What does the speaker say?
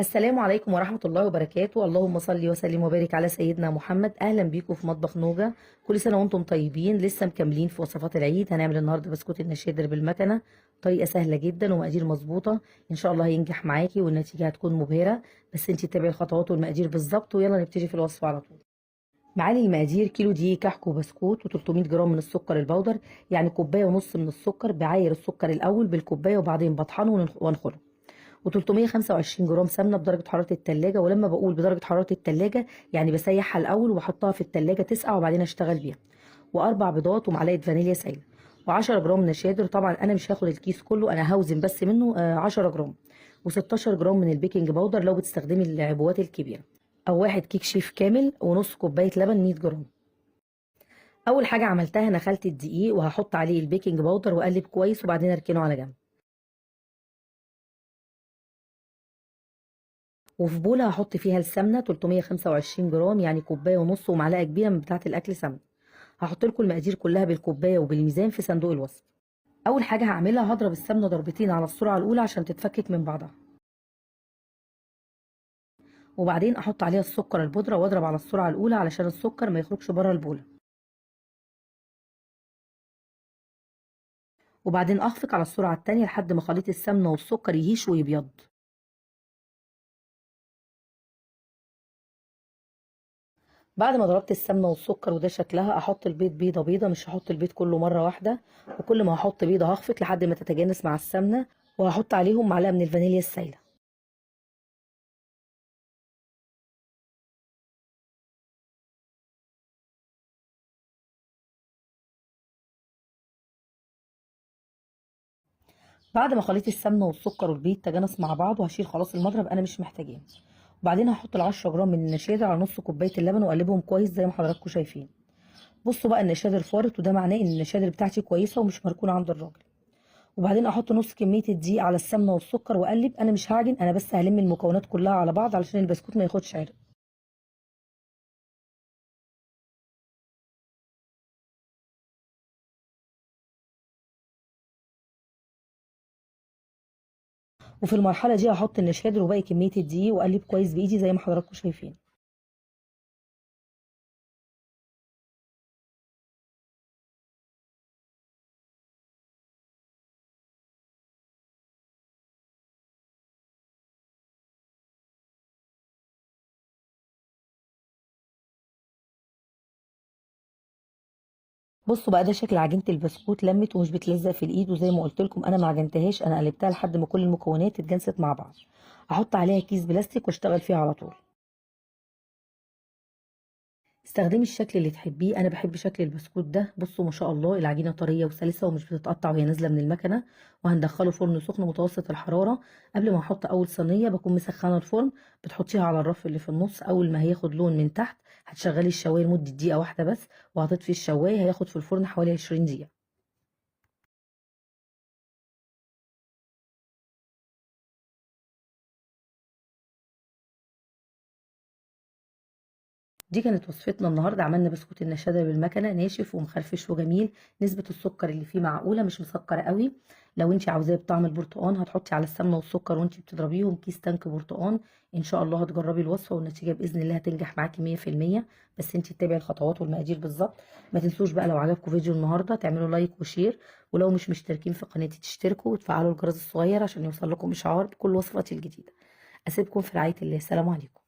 السلام عليكم ورحمة الله وبركاته. اللهم صل وسلم وبارك على سيدنا محمد. أهلا بيكم في مطبخ نوجة. كل سنة وانتم طيبين. لسه مكملين في وصفات العيد. هنعمل النهاردة بسكوت النشادر بالمكنة. طريقة سهلة جدا ومقادير مظبوطة. إن شاء الله هينجح معاكي والنتيجة هتكون مبهرة. بس انتي تتابعي الخطوات والمقادير بالظبط ويلا نبتدي في الوصفة على طول. معالي المقادير: كيلو دقيق كحك وبسكوت و300 جرام من السكر البودر، يعني كوباية ونص من السكر. بعاير السكر الأول بالكوباية وبعدين بطحنه وانخله. و325 جرام سمنه بدرجه حراره التلاجة. ولما بقول بدرجه حراره التلاجة يعني بسيحها الاول واحطها في التلاجة تسقع وبعدين اشتغل بيها. واربع بيضات ومعلقه فانيليا سايله. و10 جرام نشادر. طبعا انا مش هاخد الكيس كله، انا هوزن بس منه 10 جرام. و16 جرام من البيكنج باودر لو بتستخدمي العبوات الكبيره. او واحد كيك شيف كامل ونص كوبايه لبن 100 جرام. اول حاجه عملتها نخلت الدقيق وهحط عليه البيكنج باودر واقلب كويس وبعدين اركنه على جنب. وفي بولة هحط فيها السمنة 325 جرام، يعني كوباية ونص ومعلقة كبيرة من بتاعة الأكل سمنة. هحط لكم المقادير كلها بالكوباية وبالميزان في صندوق الوصف. أول حاجة هعملها هضرب السمنة ضربتين على السرعة الأولى عشان تتفكك من بعضها. وبعدين أحط عليها السكر البودرة وأضرب على السرعة الأولى علشان السكر ما يخرجش بره البولة. وبعدين أخفق على السرعة التانية لحد ما خليط السمنة والسكر يهيش ويبيض. بعد ما ضربت السمنه والسكر وده شكلها احط البيض بيضه بيضه، مش هحط البيض كله مره واحده. وكل ما هحط بيضه هخفق لحد ما تتجانس مع السمنه. وهحط عليهم معلقه من الفانيليا السايله. بعد ما خليط السمنه والسكر والبيض تجانس مع بعض وهشيل خلاص المضرب انا مش محتاجاه. وبعدين هحط ال10 جرام من النشادر على نص كوبايه اللبن واقلبهم كويس زي ما حضراتكم شايفين. بصوا بقى النشادر فارت وده معناه ان النشادر بتاعتي كويسه ومش مركونه عند الراجل. وبعدين احط نص كميه الدقيق على السمنه والسكر واقلب. انا مش هعجن، انا بس هلم المكونات كلها على بعض علشان البسكوت ما ياخدش عرق. وفي المرحله دي هحط النشادر وباقي كميه الدقيق واقلب كويس بايدي زي ما حضراتكم شايفين. بصوا بقى ده شكل عجينه البسكوت، لمت ومش بتلزق في الايد، وزي ما قلت لكم انا ما عجنتهاش، انا قلبتها لحد ما كل المكونات اتجانست مع بعض. احط عليها كيس بلاستيك واشتغل فيها على طول. استخدمي الشكل اللي تحبيه. انا بحب شكل البسكوت ده. بصوا ما شاء الله العجينه طريه وسلسه ومش بتتقطع وهي نازله من المكنه. وهندخله فرن سخن متوسط الحراره. قبل ما احط اول صينيه بكون مسخنه الفرن. بتحطيها على الرف اللي في النص. اول ما هياخد لون من تحت هتشغلي الشوايه لمده دقيقه واحده بس. وهتطفي الشوايه. هياخد في الفرن حوالي 20 دقيقه. دي كانت وصفتنا النهارده. عملنا بسكوت النشادر بالمكنه، ناشف ومخرفش وجميل. نسبه السكر اللي فيه معقوله، مش مسكره قوي. لو انت عاوزاه بطعم البرتقال هتحطي على السمنه والسكر وانت بتضربيهم كيس تانك برتقال. ان شاء الله هتجربي الوصفه والنتيجه باذن الله هتنجح معاكي 100%. بس انت تتابعي الخطوات والمقادير بالظبط. ما تنسوش بقى لو عجبكم فيديو النهارده تعملوا لايك وشير. ولو مش مشتركين في قناتي تشتركوا وتفعلوا الجرس الصغير عشان يوصل لكم اشعار بكل وصفاتي الجديده. اسيبكم في رعايه الله. السلام عليكم.